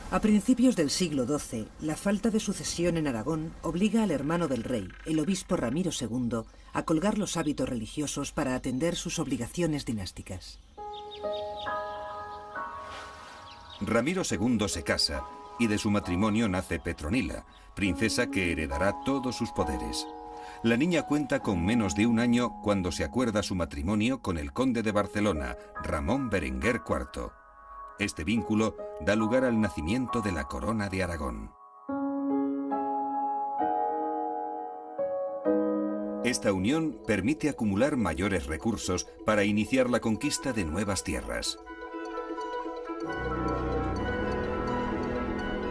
A principios del siglo XII, la falta de sucesión en Aragón obliga al hermano del rey, el obispo Ramiro II, a colgar los hábitos religiosos para atender sus obligaciones dinásticas. Ramiro II se casa y de su matrimonio nace Petronila, princesa que heredará todos sus poderes. La niña cuenta con menos de un año cuando se acuerda su matrimonio con el conde de Barcelona, Ramón Berenguer IV. Este vínculo da lugar al nacimiento de la corona de Aragón. Esta unión permite acumular mayores recursos para iniciar la conquista de nuevas tierras.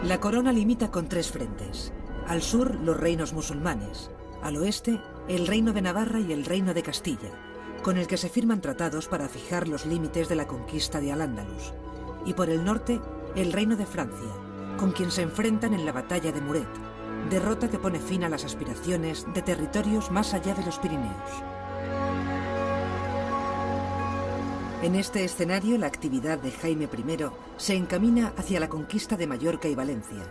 La corona limita con 3 frentes. Al sur, los reinos musulmanes. Al oeste, el reino de Navarra y el reino de Castilla, con el que se firman tratados para fijar los límites de la conquista de Al-Ándalus. Y por el norte, el reino de Francia, con quien se enfrentan en la batalla de Muret, derrota que pone fin a las aspiraciones de territorios más allá de los Pirineos. En este escenario, la actividad de Jaime I se encamina hacia la conquista de Mallorca y Valencia,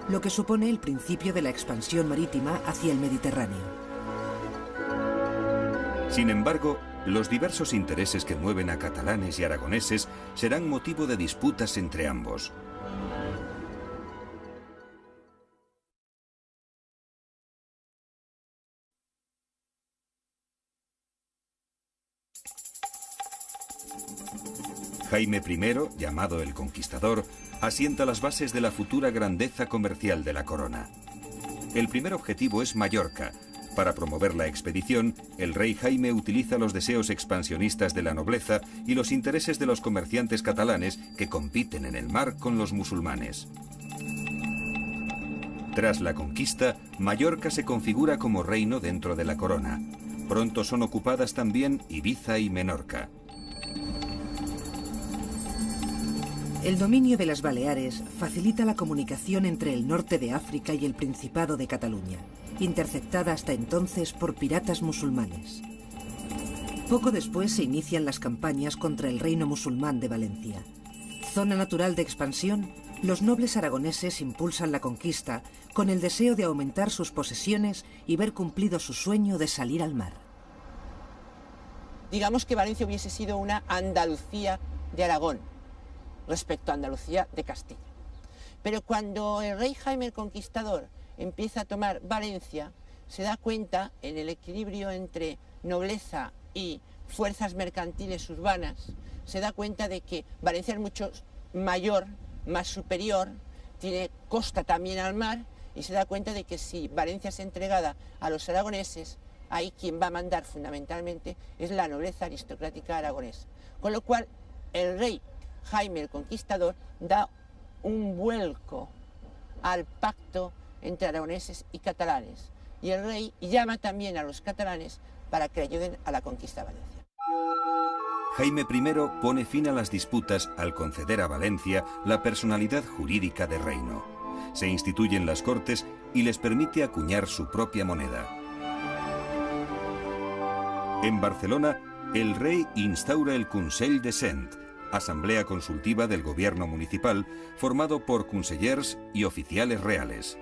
lo que supone el principio de la expansión marítima hacia el Mediterráneo. Sin embargo, los diversos intereses que mueven a catalanes y aragoneses serán motivo de disputas entre ambos. Jaime I, llamado el Conquistador, asienta las bases de la futura grandeza comercial de la corona. El primer objetivo es Mallorca. Para promover la expedición, el rey Jaime utiliza los deseos expansionistas de la nobleza y los intereses de los comerciantes catalanes que compiten en el mar con los musulmanes. Tras la conquista, Mallorca se configura como reino dentro de la corona. Pronto son ocupadas también Ibiza y Menorca. El dominio de las Baleares facilita la comunicación entre el norte de África y el Principado de Cataluña, interceptada hasta entonces por piratas musulmanes. Poco después se inician las campañas contra el reino musulmán de Valencia. Zona natural de expansión, los nobles aragoneses impulsan la conquista con el deseo de aumentar sus posesiones y ver cumplido su sueño de salir al mar. Digamos que Valencia hubiese sido una Andalucía de Aragón respecto a Andalucía de Castilla. Pero cuando el rey Jaime el Conquistador empieza a tomar Valencia, se da cuenta en el equilibrio entre nobleza y fuerzas mercantiles urbanas, se da cuenta de que Valencia es mucho mayor, más superior, tiene costa también al mar, y se da cuenta de que si Valencia es entregada a los aragoneses, ahí quien va a mandar fundamentalmente es la nobleza aristocrática aragonesa. Con lo cual el rey Jaime el Conquistador da un vuelco al pacto entre aragoneses y catalanes, y el rey llama también a los catalanes para que ayuden a la conquista de Valencia. Jaime I pone fin a las disputas al conceder a Valencia la personalidad jurídica de reino. Se instituyen las Cortes y les permite acuñar su propia moneda. En Barcelona, el rey instaura el Consell de Cent, asamblea consultiva del gobierno municipal, formado por consellers y oficiales reales.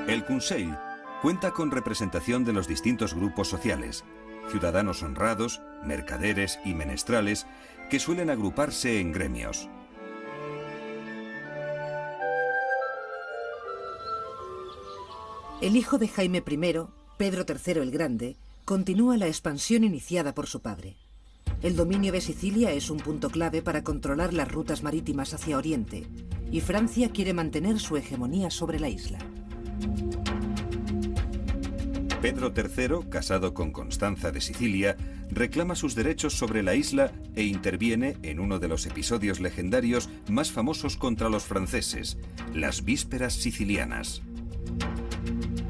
El Consell cuenta con representación de los distintos grupos sociales, ciudadanos honrados, mercaderes y menestrales, que suelen agruparse en gremios. El hijo de Jaime I, Pedro III el Grande, continúa la expansión iniciada por su padre. El dominio de Sicilia es un punto clave para controlar las rutas marítimas hacia Oriente, y Francia quiere mantener su hegemonía sobre la isla. Pedro III, casado con Constanza de Sicilia, reclama sus derechos sobre la isla e interviene en uno de los episodios legendarios más famosos contra los franceses, las Vísperas Sicilianas.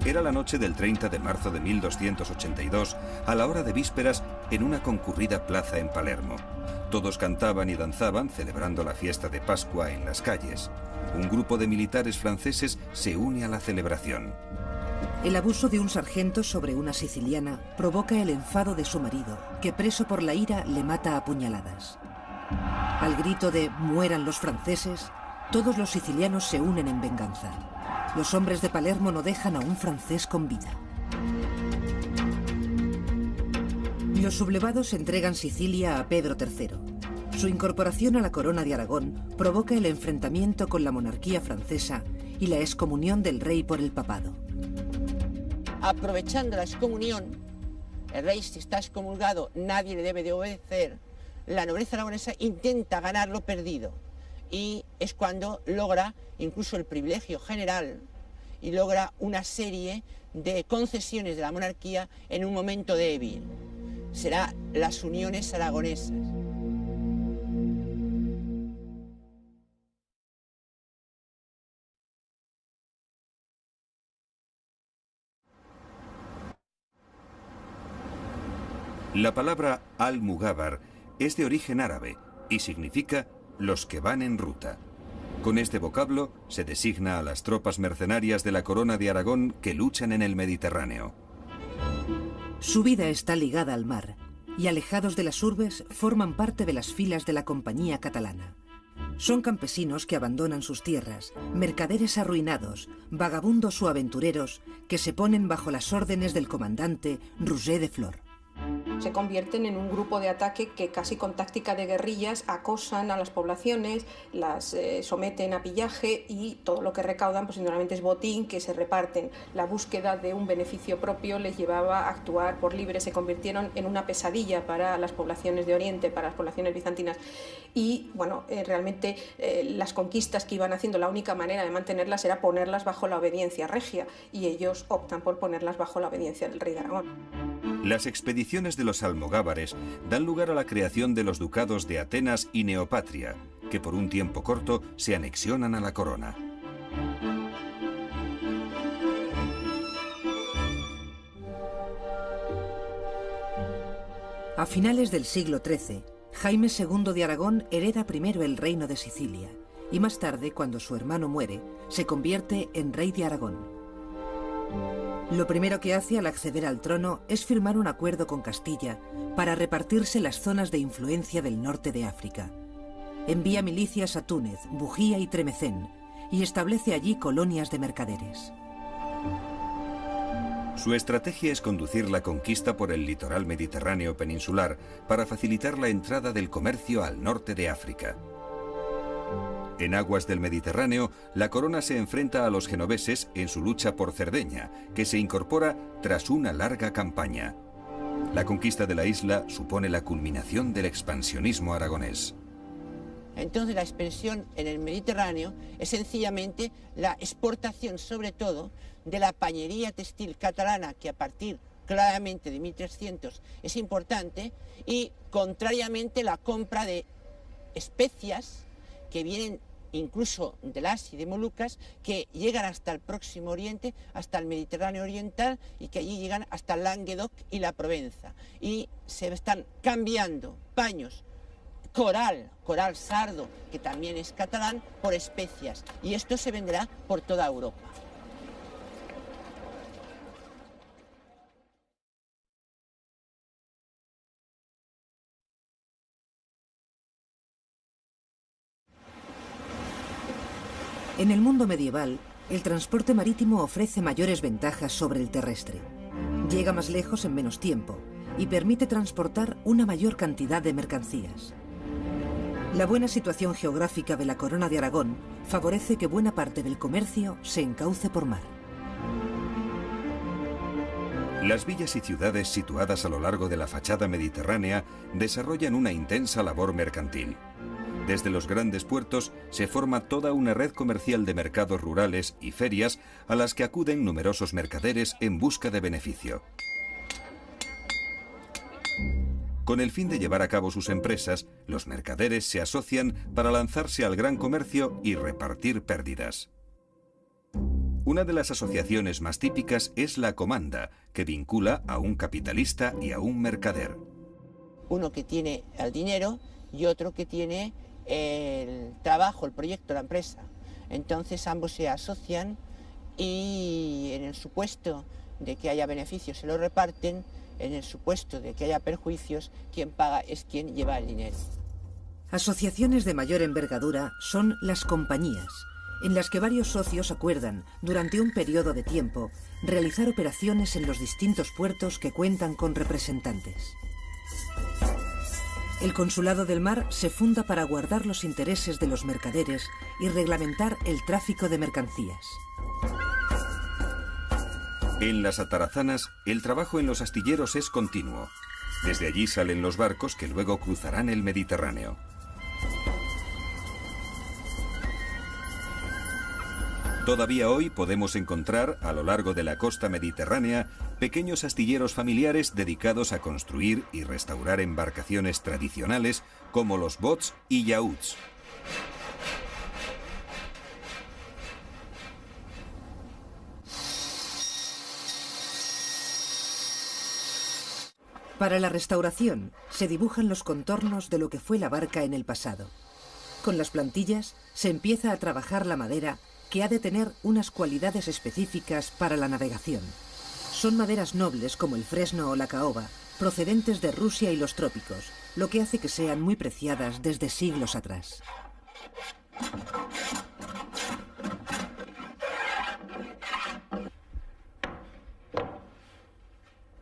Era la noche del 30 de marzo de 1282, a la hora de vísperas, en una concurrida plaza en Palermo. Todos cantaban y danzaban, celebrando la fiesta de Pascua en las calles. Un grupo de militares franceses se une a la celebración. El abuso de un sargento sobre una siciliana provoca el enfado de su marido, que preso por la ira le mata a puñaladas. Al grito de «mueran los franceses», todos los sicilianos se unen en venganza. Los hombres de Palermo no dejan a un francés con vida. Los sublevados entregan Sicilia a Pedro III. Su incorporación a la corona de Aragón provoca el enfrentamiento con la monarquía francesa y la excomunión del rey por el papado. Aprovechando la excomunión, el rey, si está excomulgado, nadie le debe de obedecer. La nobleza aragonesa intenta ganar lo perdido y es cuando logra incluso el privilegio general y logra una serie de concesiones de la monarquía en un momento débil. Será las uniones aragonesas. La palabra al-Mugábar es de origen árabe y significa los que van en ruta. Con este vocablo se designa a las tropas mercenarias de la Corona de Aragón que luchan en el Mediterráneo. Su vida está ligada al mar y, alejados de las urbes, forman parte de las filas de la Compañía Catalana. Son campesinos que abandonan sus tierras, mercaderes arruinados, vagabundos o aventureros que se ponen bajo las órdenes del comandante Roger de Flor. Se convierten en un grupo de ataque que casi con táctica de guerrillas acosan a las poblaciones, las someten a pillaje y todo lo que recaudan pues normalmente es botín que se reparten. La búsqueda de un beneficio propio les llevaba a actuar por libre, se convirtieron en una pesadilla para las poblaciones de Oriente, para las poblaciones bizantinas y bueno, realmente las conquistas que iban haciendo, la única manera de mantenerlas era ponerlas bajo la obediencia regia y ellos optan por ponerlas bajo la obediencia del rey de Aragón. Las expediciones de los almogávares dan lugar a la creación de los ducados de Atenas y Neopatria, que por un tiempo corto se anexionan a la corona. A finales del siglo XIII, Jaime II de Aragón hereda primero el reino de Sicilia y más tarde, cuando su hermano muere, se convierte en rey de Aragón. Lo primero que hace al acceder al trono es firmar un acuerdo con Castilla para repartirse las zonas de influencia del norte de África. Envía milicias a Túnez, Bujía y Tremecén y establece allí colonias de mercaderes. Su estrategia es conducir la conquista por el litoral mediterráneo peninsular para facilitar la entrada del comercio al norte de África. En aguas del Mediterráneo, la corona se enfrenta a los genoveses en su lucha por Cerdeña, que se incorpora tras una larga campaña. La conquista de la isla supone la culminación del expansionismo aragonés. Entonces la expansión en el Mediterráneo es sencillamente la exportación, sobre todo, de la pañería textil catalana, que a partir claramente de 1300 es importante, y contrariamente la compra de especias que vienen incluso del Asia y de Molucas, que llegan hasta el Próximo Oriente, hasta el Mediterráneo Oriental, y que allí llegan hasta el Languedoc y la Provenza. Y se están cambiando paños, coral sardo, que también es catalán, por especias. Y esto se venderá por toda Europa. En el mundo medieval, el transporte marítimo ofrece mayores ventajas sobre el terrestre. Llega más lejos en menos tiempo y permite transportar una mayor cantidad de mercancías. La buena situación geográfica de la Corona de Aragón favorece que buena parte del comercio se encauce por mar. Las villas y ciudades situadas a lo largo de la fachada mediterránea desarrollan una intensa labor mercantil. Desde los grandes puertos se forma toda una red comercial de mercados rurales y ferias a las que acuden numerosos mercaderes en busca de beneficio. Con el fin de llevar a cabo sus empresas, los mercaderes se asocian para lanzarse al gran comercio y repartir pérdidas. Una de las asociaciones más típicas es la comanda, que vincula a un capitalista y a un mercader. Uno que tiene el dinero y otro que tiene el trabajo, el proyecto, la empresa. Entonces ambos se asocian y en el supuesto de que haya beneficios se lo reparten, en el supuesto de que haya perjuicios, quien paga es quien lleva el dinero. Asociaciones de mayor envergadura son las compañías, en las que varios socios acuerdan, durante un periodo de tiempo, realizar operaciones en los distintos puertos que cuentan con representantes. El Consulado del Mar se funda para guardar los intereses de los mercaderes y reglamentar el tráfico de mercancías. En las atarazanas, el trabajo en los astilleros es continuo. Desde allí salen los barcos que luego cruzarán el Mediterráneo. Todavía hoy podemos encontrar, a lo largo de la costa mediterránea, pequeños astilleros familiares dedicados a construir y restaurar embarcaciones tradicionales como los bots y yachts. Para la restauración, se dibujan los contornos de lo que fue la barca en el pasado. Con las plantillas, se empieza a trabajar la madera, que ha de tener unas cualidades específicas para la navegación. Son maderas nobles como el fresno o la caoba, procedentes de Rusia y los trópicos, lo que hace que sean muy preciadas desde siglos atrás.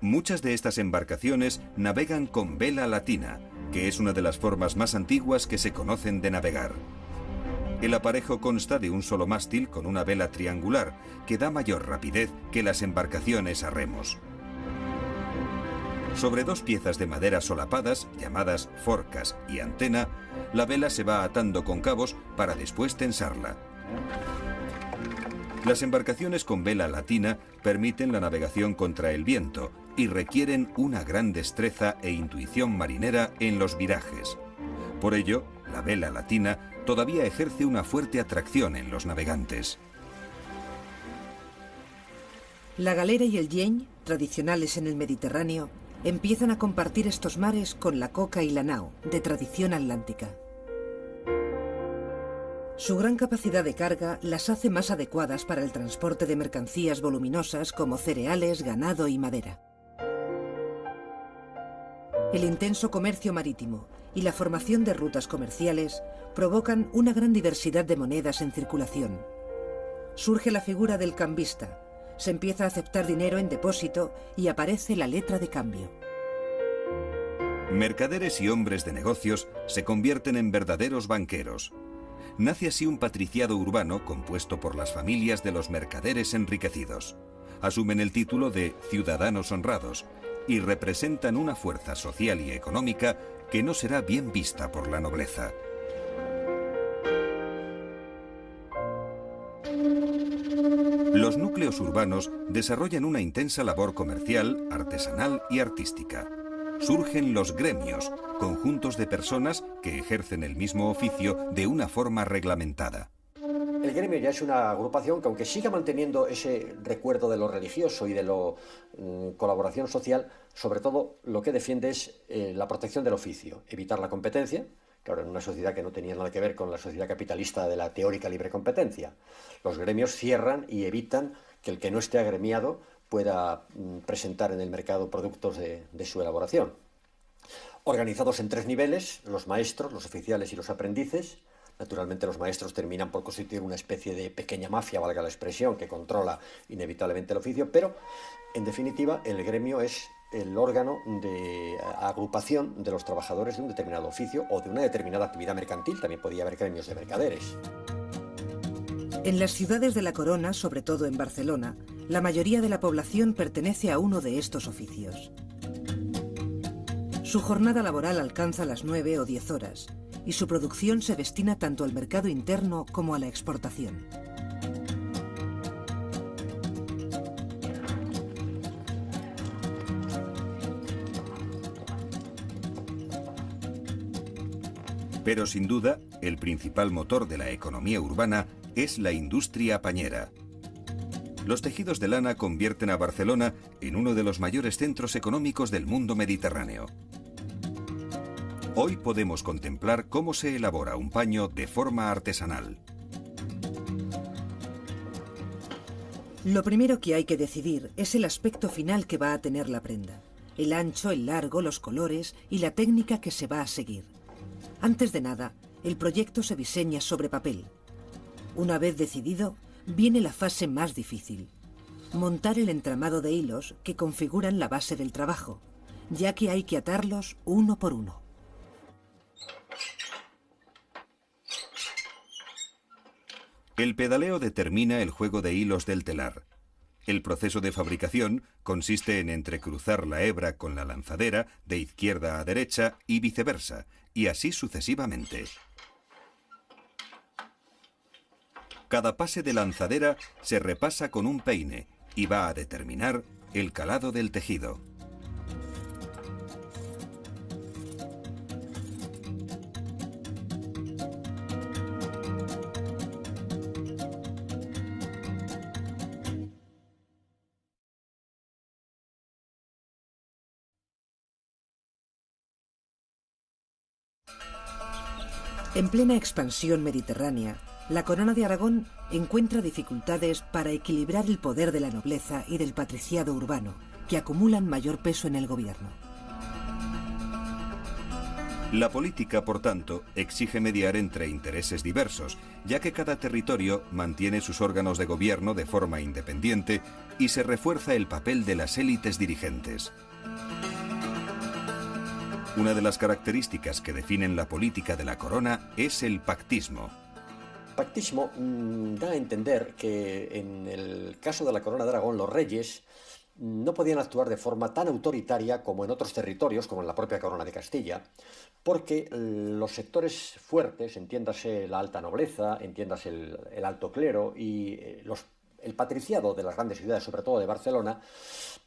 Muchas de estas embarcaciones navegan con vela latina, que es una de las formas más antiguas que se conocen de navegar. El aparejo consta de un solo mástil con una vela triangular, que da mayor rapidez que las embarcaciones a remos. Sobre dos piezas de madera solapadas, llamadas forcas y antena, la vela se va atando con cabos para después tensarla. Las embarcaciones con vela latina permiten la navegación contra el viento y requieren una gran destreza e intuición marinera en los virajes. Por ello, la vela latina todavía ejerce una fuerte atracción en los navegantes. La galera y el yeny, tradicionales en el Mediterráneo, empiezan a compartir estos mares con la coca y la nao, de tradición atlántica. Su gran capacidad de carga las hace más adecuadas para el transporte de mercancías voluminosas como cereales, ganado y madera. El intenso comercio marítimo y la formación de rutas comerciales provocan una gran diversidad de monedas en circulación. Surge la figura del cambista, se empieza a aceptar dinero en depósito y aparece la letra de cambio. Mercaderes y hombres de negocios se convierten en verdaderos banqueros. Nace así un patriciado urbano compuesto por las familias de los mercaderes enriquecidos. Asumen el título de ciudadanos honrados y representan una fuerza social y económica que no será bien vista por la nobleza. Los núcleos urbanos desarrollan una intensa labor comercial, artesanal y artística. Surgen los gremios, conjuntos de personas que ejercen el mismo oficio de una forma reglamentada. El gremio ya es una agrupación que, aunque siga manteniendo ese recuerdo de lo religioso y de la colaboración social, sobre todo lo que defiende es la protección del oficio, evitar la competencia. Claro, en una sociedad que no tenía nada que ver con la sociedad capitalista de la teórica libre competencia. Los gremios cierran y evitan que el que no esté agremiado pueda presentar en el mercado productos de su elaboración. Organizados en 3 niveles, los maestros, los oficiales y los aprendices. Naturalmente los maestros terminan por constituir una especie de pequeña mafia, valga la expresión, que controla inevitablemente el oficio, pero en definitiva el gremio es el órgano de agrupación de los trabajadores de un determinado oficio o de una determinada actividad mercantil. También podía haber gremios de mercaderes. En las ciudades de la corona, sobre todo en Barcelona, la mayoría de la población pertenece a uno de estos oficios. Su jornada laboral alcanza las 9 o 10 horas y su producción se destina tanto al mercado interno como a la exportación. Pero sin duda, el principal motor de la economía urbana es la industria pañera. Los tejidos de lana convierten a Barcelona en uno de los mayores centros económicos del mundo mediterráneo. Hoy podemos contemplar cómo se elabora un paño de forma artesanal. Lo primero que hay que decidir es el aspecto final que va a tener la prenda, el ancho, el largo, los colores y la técnica que se va a seguir. Antes de nada, el proyecto se diseña sobre papel. Una vez decidido, viene la fase más difícil: montar el entramado de hilos que configuran la base del trabajo, ya que hay que atarlos uno por uno. El pedaleo determina el juego de hilos del telar. El proceso de fabricación consiste en entrecruzar la hebra con la lanzadera de izquierda a derecha y viceversa, y así sucesivamente. Cada pase de lanzadera se repasa con un peine y va a determinar el calado del tejido. En plena expansión mediterránea, la Corona de Aragón encuentra dificultades para equilibrar el poder de la nobleza y del patriciado urbano, que acumulan mayor peso en el gobierno. La política, por tanto, exige mediar entre intereses diversos, ya que cada territorio mantiene sus órganos de gobierno de forma independiente y se refuerza el papel de las élites dirigentes. Una de las características que definen la política de la corona es el pactismo. Pactismo da a entender que en el caso de la Corona de Aragón los reyes no podían actuar de forma tan autoritaria como en otros territorios, como en la propia Corona de Castilla, porque los sectores fuertes, entiéndase la alta nobleza, entiéndase el alto clero y el patriciado de las grandes ciudades, sobre todo de Barcelona,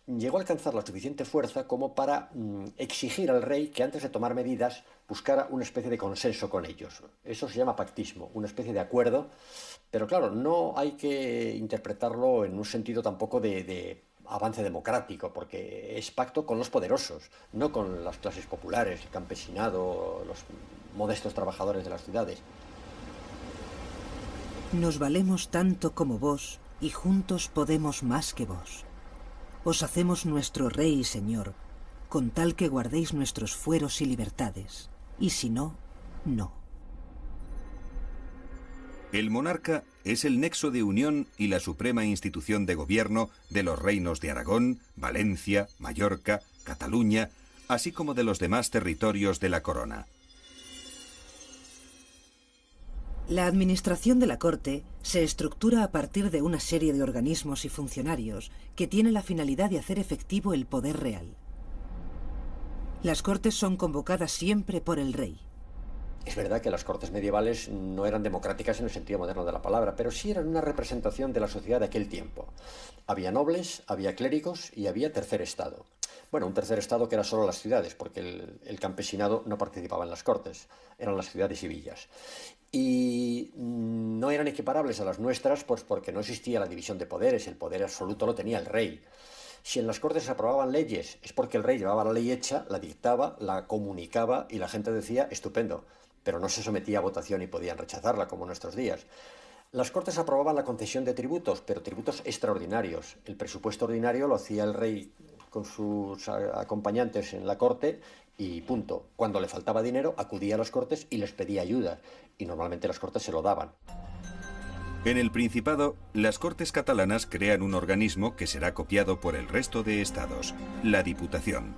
llegó a alcanzar la suficiente fuerza como para exigir al rey que antes de tomar medidas buscara una especie de consenso con ellos. Eso se llama pactismo, una especie de acuerdo, pero claro, no hay que interpretarlo en un sentido tampoco de avance democrático, porque es pacto con los poderosos, no con las clases populares, el campesinado, los modestos trabajadores de las ciudades. Nos valemos tanto como vos, y juntos podemos más que vos. Os hacemos nuestro rey y señor, con tal que guardéis nuestros fueros y libertades, y si no, no. El monarca es el nexo de unión y la suprema institución de gobierno de los reinos de Aragón, Valencia, Mallorca, Cataluña, así como de los demás territorios de la corona. La administración de la corte se estructura a partir de una serie de organismos y funcionarios que tiene la finalidad de hacer efectivo el poder real. Las cortes son convocadas siempre por el rey. Es verdad que las cortes medievales no eran democráticas en el sentido moderno de la palabra, pero sí eran una representación de la sociedad de aquel tiempo. Había nobles, había clérigos y había tercer estado. Bueno, un tercer estado que era solo las ciudades, porque el campesinado no participaba en las cortes, eran las ciudades y villas. Y no eran equiparables a las nuestras, pues porque no existía la división de poderes, el poder absoluto lo tenía el rey. Si en las cortes se aprobaban leyes, es porque el rey llevaba la ley hecha, la dictaba, la comunicaba y la gente decía, estupendo, pero no se sometía a votación y podían rechazarla, como en nuestros días. Las cortes aprobaban la concesión de tributos, pero tributos extraordinarios. El presupuesto ordinario lo hacía el rey con sus acompañantes en la corte y punto. Cuando le faltaba dinero, acudía a las cortes y les pedía ayuda, y normalmente las cortes se lo daban. En el Principado, las Cortes catalanas crean un organismo que será copiado por el resto de estados, la Diputación,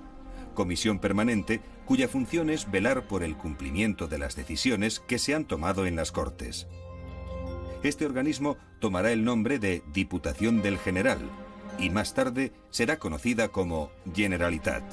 comisión permanente cuya función es velar por el cumplimiento de las decisiones que se han tomado en las Cortes. Este organismo tomará el nombre de Diputación del General y más tarde será conocida como Generalitat.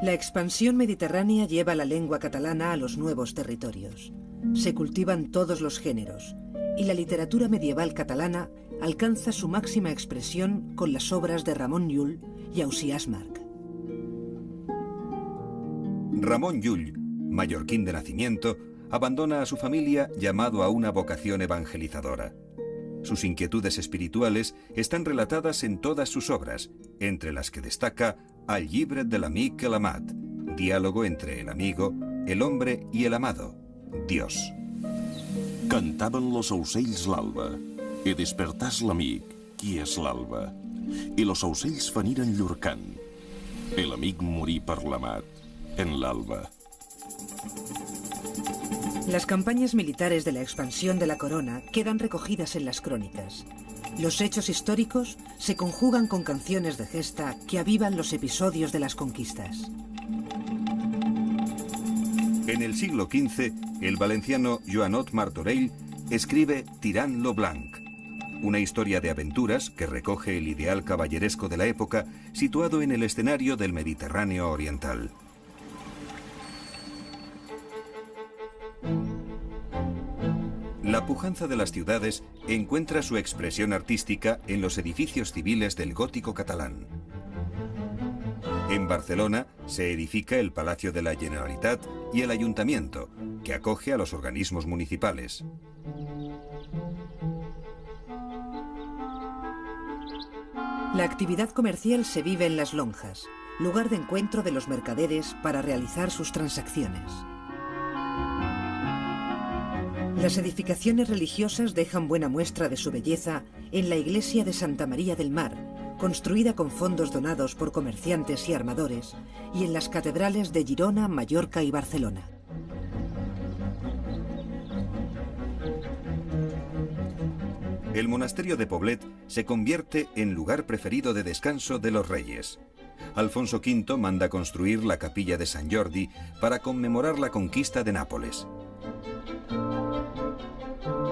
La expansión mediterránea lleva la lengua catalana a los nuevos territorios. Se cultivan todos los géneros, y la literatura medieval catalana alcanza su máxima expresión con las obras de Ramon Llull y Ausiàs March. Ramon Llull, mallorquín de nacimiento, abandona a su familia llamado a una vocación evangelizadora. Sus inquietudes espirituales están relatadas en todas sus obras, entre las que destaca El llibre de l'amic que l'amat, diálogo entre el amigo, el hombre y el amado, Dios. Cantaven los aucells l'alba, i despertàs l'amic, qui és l'alba. I los aucells faniren llur cant. El amic morí per l'amat en l'alba. Las campañas militares de la expansión de la corona quedan recogidas en las crónicas. Los hechos históricos se conjugan con canciones de gesta que avivan los episodios de las conquistas. En el siglo XV, el valenciano Joanot Martorell escribe Tirant lo Blanc, una historia de aventuras que recoge el ideal caballeresco de la época situado en el escenario del Mediterráneo oriental. La pujanza de las ciudades encuentra su expresión artística en los edificios civiles del gótico catalán. En Barcelona se edifica el Palacio de la Generalitat y el Ayuntamiento, que acoge a los organismos municipales. La actividad comercial se vive en las lonjas, lugar de encuentro de los mercaderes para realizar sus transacciones. Las edificaciones religiosas dejan buena muestra de su belleza en la iglesia de Santa María del Mar, construida con fondos donados por comerciantes y armadores, y en las catedrales de Girona, Mallorca y Barcelona. El monasterio de Poblet se convierte en lugar preferido de descanso de los reyes. Alfonso V manda construir la capilla de Sant Jordi para conmemorar la conquista de Nápoles.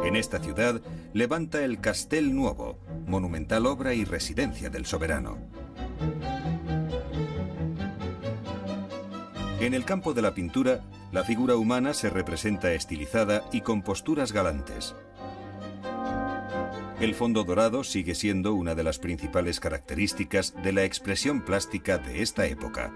En esta ciudad levanta el Castell Nuovo, monumental obra y residencia del soberano. En el campo de la pintura, la figura humana se representa estilizada y con posturas galantes. El fondo dorado sigue siendo una de las principales características de la expresión plástica de esta época.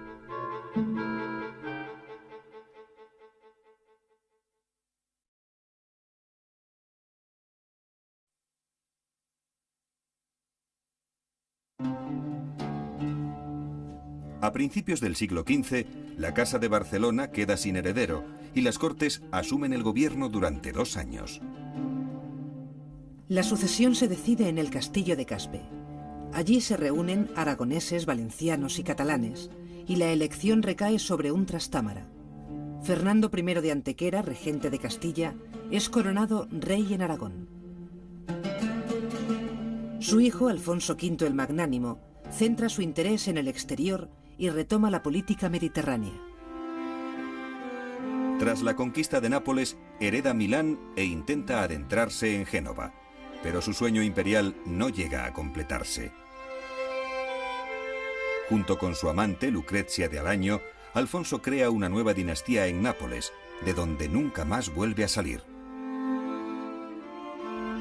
A principios del siglo XV, la Casa de Barcelona queda sin heredero y las Cortes asumen el gobierno durante 2 años. La sucesión se decide en el castillo de Caspe. Allí se reúnen aragoneses, valencianos y catalanes, y la elección recae sobre un trastámara. Fernando I de Antequera, regente de Castilla, es coronado rey en Aragón. Su hijo, Alfonso V el Magnánimo, centra su interés en el exterior y retoma la política mediterránea. Tras la conquista de Nápoles, hereda Milán e intenta adentrarse en Génova, pero su sueño imperial no llega a completarse. Junto con su amante, Lucrezia de Alaño, Alfonso crea una nueva dinastía en Nápoles, de donde nunca más vuelve a salir.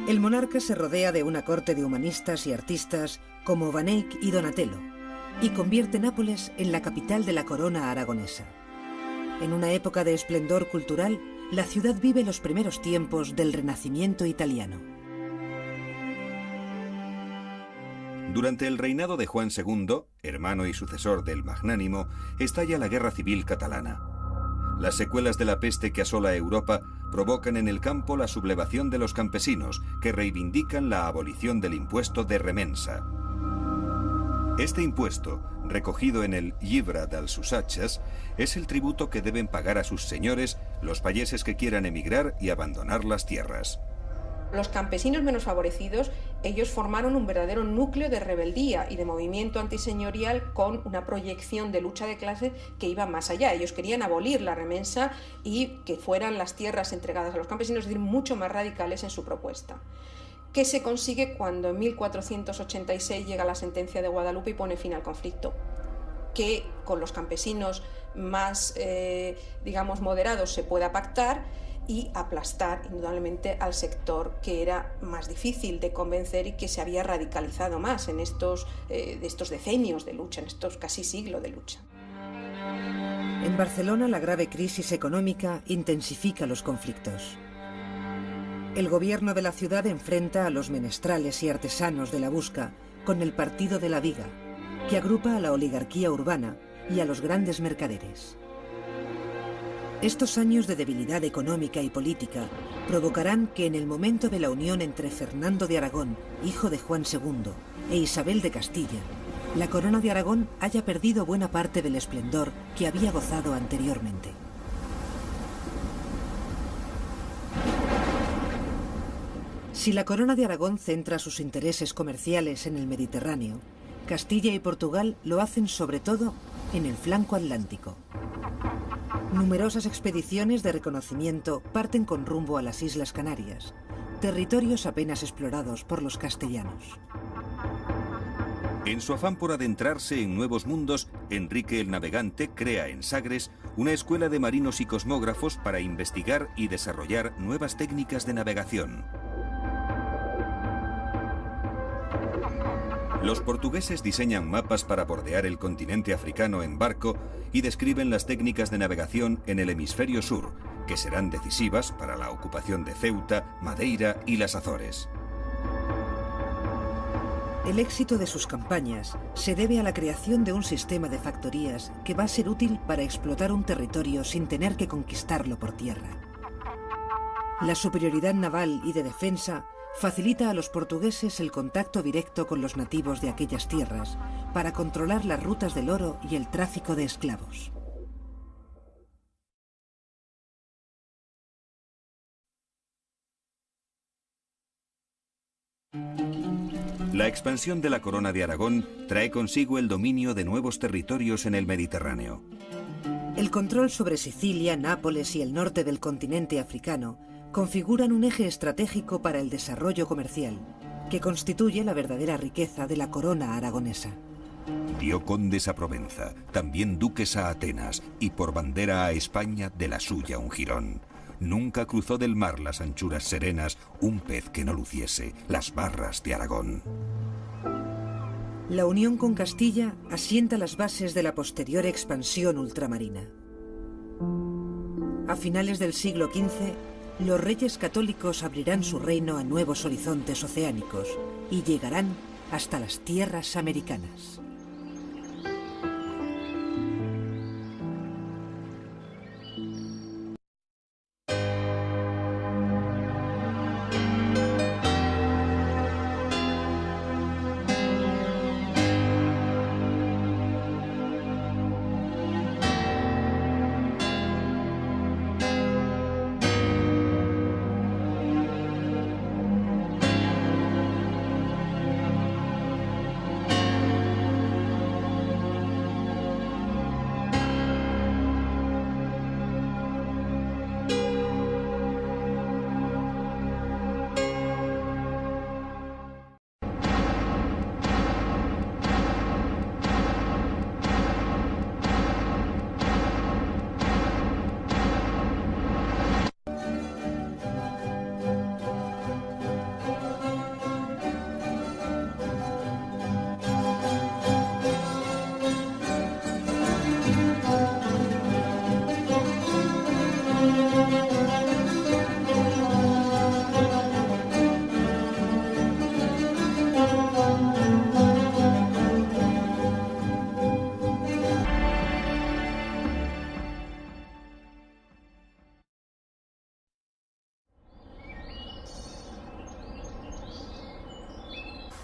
El monarca se rodea de una corte de humanistas y artistas como Van Eyck y Donatello, y convierte Nápoles en la capital de la corona aragonesa. En una época de esplendor cultural, la ciudad vive los primeros tiempos del Renacimiento italiano. Durante el reinado de Juan II, hermano y sucesor del Magnánimo, estalla la Guerra Civil Catalana. Las secuelas de la peste que asola Europa provocan en el campo la sublevación de los campesinos, que reivindican la abolición del impuesto de remensa. Este impuesto, recogido en el Llibre dels Usatges, es el tributo que deben pagar a sus señores los payeses que quieran emigrar y abandonar las tierras. Los campesinos menos favorecidos, ellos formaron un verdadero núcleo de rebeldía y de movimiento antiseñorial con una proyección de lucha de clase que iba más allá. Ellos querían abolir la remensa y que fueran las tierras entregadas a los campesinos, es decir, mucho más radicales en su propuesta. ¿Qué se consigue cuando en 1486 llega la sentencia de Guadalupe y pone fin al conflicto? Que con los campesinos más, digamos, moderados se pueda pactar y aplastar indudablemente al sector que era más difícil de convencer y que se había radicalizado más en estos decenios de lucha, en estos casi siglos de lucha. En Barcelona, la grave crisis económica intensifica los conflictos. El gobierno de la ciudad enfrenta a los menestrales y artesanos de la Busca con el Partido de la Viga, que agrupa a la oligarquía urbana y a los grandes mercaderes. Estos años de debilidad económica y política provocarán que en el momento de la unión entre Fernando de Aragón, hijo de Juan II, e Isabel de Castilla, la corona de Aragón haya perdido buena parte del esplendor que había gozado anteriormente. Si la corona de Aragón centra sus intereses comerciales en el Mediterráneo, Castilla y Portugal lo hacen sobre todo en el flanco atlántico. Numerosas expediciones de reconocimiento parten con rumbo a las Islas Canarias, territorios apenas explorados por los castellanos. En su afán por adentrarse en nuevos mundos, Enrique el Navegante crea en Sagres una escuela de marinos y cosmógrafos para investigar y desarrollar nuevas técnicas de navegación. Los portugueses diseñan mapas para bordear el continente africano en barco y describen las técnicas de navegación en el hemisferio sur, que serán decisivas para la ocupación de Ceuta, Madeira y las Azores. El éxito de sus campañas se debe a la creación de un sistema de factorías que va a ser útil para explotar un territorio sin tener que conquistarlo por tierra. La superioridad naval y de defensa facilita a los portugueses el contacto directo con los nativos de aquellas tierras para controlar las rutas del oro y el tráfico de esclavos. La expansión de la Corona de Aragón trae consigo el dominio de nuevos territorios en el Mediterráneo. El control sobre Sicilia, Nápoles y el norte del continente africano configuran un eje estratégico para el desarrollo comercial, que constituye la verdadera riqueza de la corona aragonesa. Dio condes a Provenza, también duques a Atenas, y por bandera a España de la suya un jirón. Nunca cruzó del mar las anchuras serenas un pez que no luciese las barras de Aragón. La unión con Castilla asienta las bases de la posterior expansión ultramarina. A finales del siglo XV, los reyes católicos abrirán su reino a nuevos horizontes oceánicos y llegarán hasta las tierras americanas.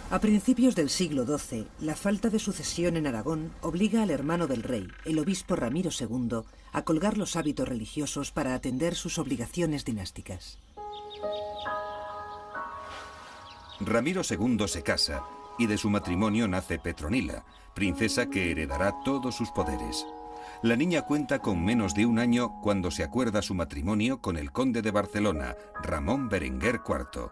A principios del siglo XII, la falta de sucesión en Aragón obliga al hermano del rey, el obispo Ramiro II, a colgar los hábitos religiosos para atender sus obligaciones dinásticas. Ramiro II se casa y de su matrimonio nace Petronila, princesa que heredará todos sus poderes. La niña cuenta con menos de un año cuando se acuerda su matrimonio con el conde de Barcelona, Ramón Berenguer IV.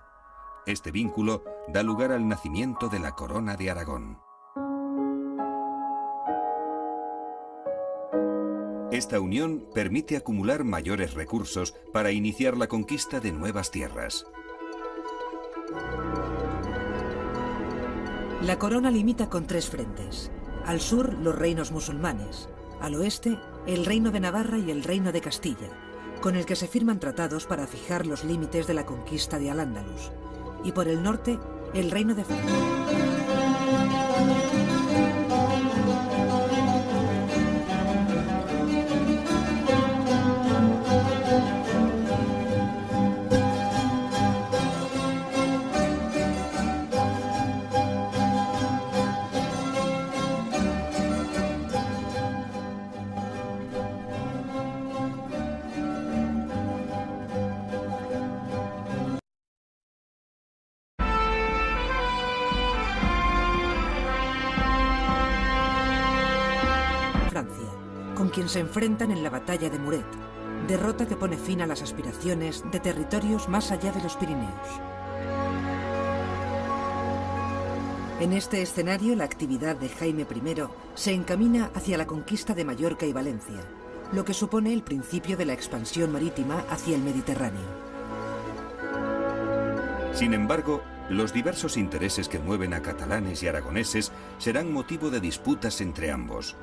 Este vínculo da lugar al nacimiento de la Corona de Aragón. Esta unión permite acumular mayores recursos para iniciar la conquista de nuevas tierras. La corona limita con tres frentes. Al sur, los reinos musulmanes. Al oeste, el reino de Navarra y el reino de Castilla, con el que se firman tratados para fijar los límites de la conquista de Al-Ándalus. Y por el norte, el reino de Francia. con quien se enfrentan en la batalla de Muret, derrota que pone fin a las aspiraciones de territorios más allá de los Pirineos. En este escenario, la actividad de Jaime I se encamina hacia la conquista de Mallorca y Valencia, lo que supone el principio de la expansión marítima hacia el Mediterráneo. Sin embargo, los diversos intereses que mueven a catalanes y aragoneses serán motivo de disputas entre ambos.